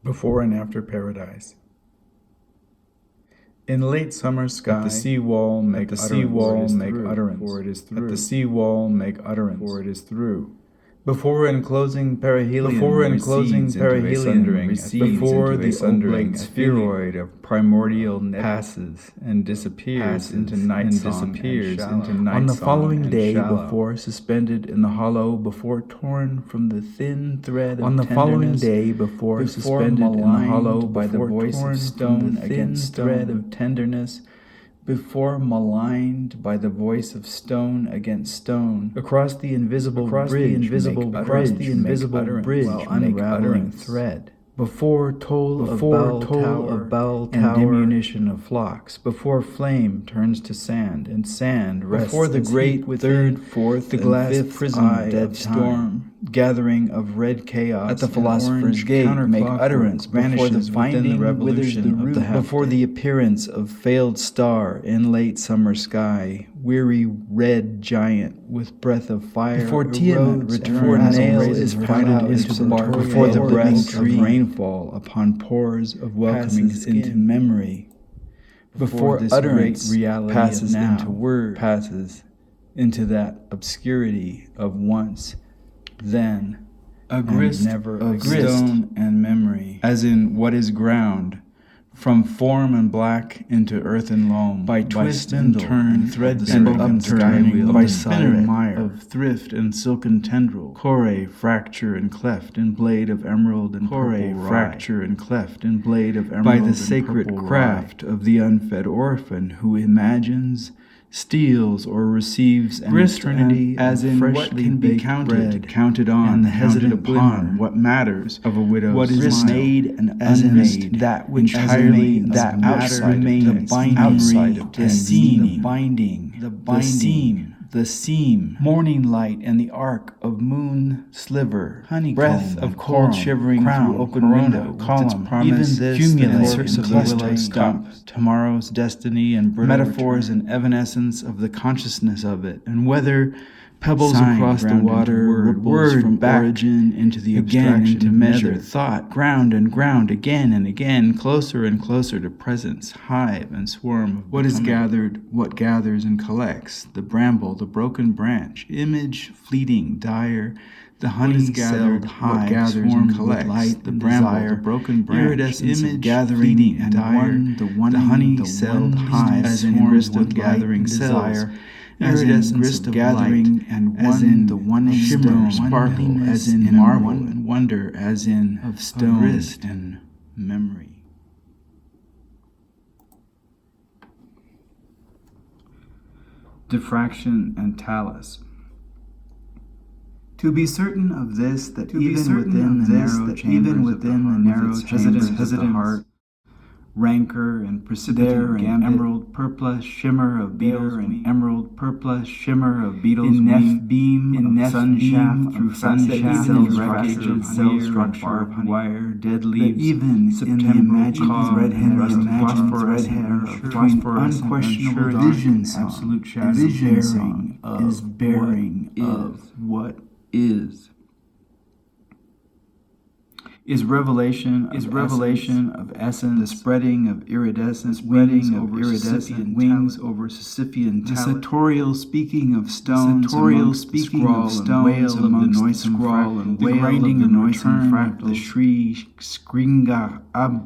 Before and after paradise. In late summer sky, at the sea wall make utterance, for it is through. At the sea wall make utterance, for it is through. Before enclosing perihelion, before the oblate spheroid of primordial passes and disappears into night song on the following day, before suspended in the hollow, before torn from the thin thread of on the following day, before suspended in the hollow by the voice of stone against thread of tenderness, before maligned by the voice of stone against stone, across the invisible bridge, while unraveling thread, before toll of bell tower, and diminution of flocks, before flame turns to sand, and sand rests before the great third, fourth, the glass prison dead storm, gathering of red chaos at the philosopher's gate, make utterance before the finding revolution of the before the appearance of failed star in late summer sky, weary red giant with breath of fire, before Tiamat before nail is pointed into the bark, before the breath of rainfall upon pores of welcomings into memory, before utterance passes into word, passes into that obscurity of once, then, a grist never of stone and memory, as in what is ground, from form and black into earth and loam, by twist and turn, thread and upturning, by spinneret mire of thrift and silken tendril, core fracture and cleft and blade of emerald and fracture and cleft and blade of emerald, by the sacred craft of the unfed orphan who imagines, steals or receives an eternity as in what can be counted on, and hesitant upon what matters of a widow, what is made and unmade, that which entirely that matter remains, the outside of the seam, the seam, morning light and the arc of moon sliver, honeycomb, breath of cold shivering through open window, column, even this cumulus of the willow stump, tomorrow's destiny and metaphors and evanescence of the consciousness of it, and whether pebbles across the water, word from origin into the abstraction, into measure, thought, ground and ground, again and again, closer and closer to presence, hive and swarm of what is gathered, what gathers and collects, the bramble, the broken branch, image, fleeting, dire, the honey gathered, hive, gathers and collects, light, the bramble, the broken branch, image, gathering and dire, the honey celled hive, as in grist of gathering cells, iridescence of gathering and as in the one shimmer, sparkle, as in marvel and wonder, as in of stone, wrist and memory. Diffraction and talus. To be certain of this, that even within the narrow chambers of the heart, rancor and precipitate emerald purplish shimmer of beetles and emerald purplish shimmer of beetles in nef beam in sun shaft through sun shaft cell structure wire dead leaves even in the imagined red hair of unquestionable vision absolute shadow is bearing of what is revelation of essence, the spreading of iridescence, wings over Sisyphean talus, the sartorial speaking of stones, among the noisome scrawl and wail, the grinding and noisome fractal, the shri skringa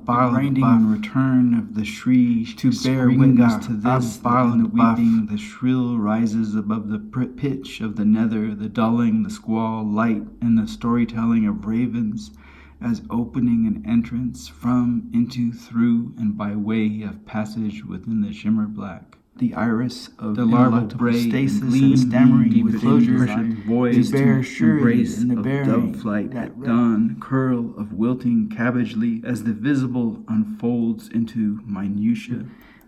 grinding and return of the shri to bear witness to this, the weeping, the shrill rises above the pitch of the nether, the dulling, the squall, light, and the storytelling of ravens, as opening an entrance from, into, through, and by way of passage within the shimmer black. The iris of the larval stasis and stammering with closure, voice to bear embrace in the bearing, dove flight at dawn, curl of wilting cabbage leaf, as the visible unfolds into minutia,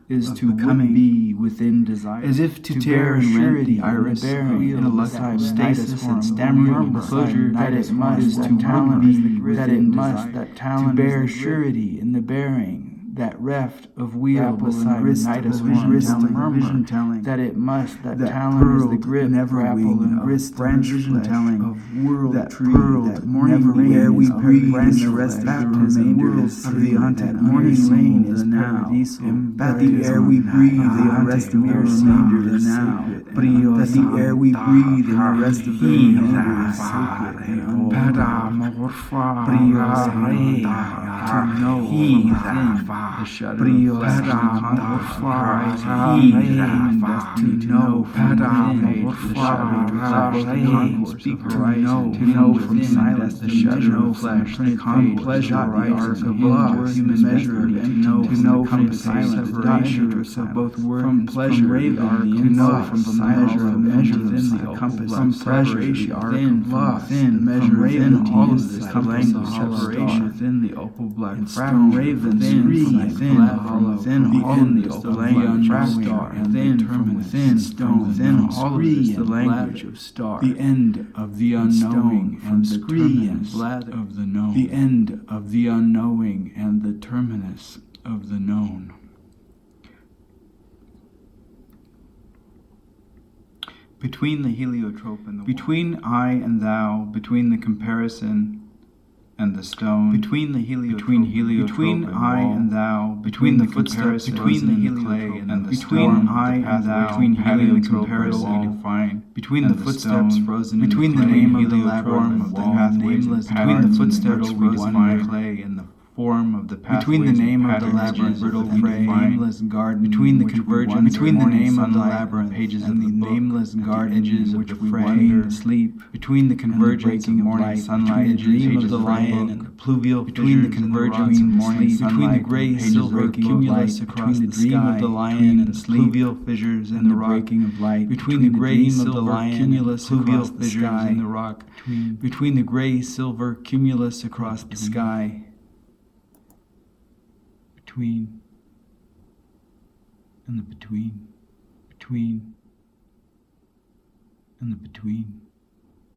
is to come and be within desire, as if to tear and rend the iris in a lustful stasis and stammering closure, that it must to be within desire, to bear surety in the bearing, that reft of wheel beside night of vision telling that it must, that talon is the grip, grapple and grist vision telling of world that tree, that morning rain air we breathe in the rest of the remainders of the Ontic morning rain is now, that the air we breathe in the rest of the remainder is now, that the air we breathe in the rest of the remainder is sacred and to know within the shudder of flesh and conquest to know from within the shudder to know from silence the shudder of flesh and conquest the art of love human measure to know from silence the dangerous of both word and pleasure to know from measure of measure within the compass from pleasure the art of love within measure within all of this the language separation within the opal black from raven within all of this the language star and then from within stone within all of this the language of star the end of the unknowing and the terminus of the known the end of the unknowing and the terminus of the known. Between the heliotrope and the between I and thou, between the comparison and the stone, between the heliotrope, between I and thou, between the footsteps, between the heliotrope and the between I and thou, between heliotrope we define, between the footsteps frozen between the name of the labyrinth of the pathways, between the footsteps frozen in the clay and the form of the pathways, between the name of the labyrinth brittle frame, nameless garden, between the convergence, between the name of the labyrinth pages and the nameless garden edges which we wander sleep, between the convergence of morning sunlight, the dream of the lion and the pluvial, between the convergence of morning between the gray silver cumulus across the dream of the lion and the pluvial fissures in the breaking of light, between the gray silver cumulus across the fissures in the rock, between the gray silver cumulus across the sky. Between and the between and the between.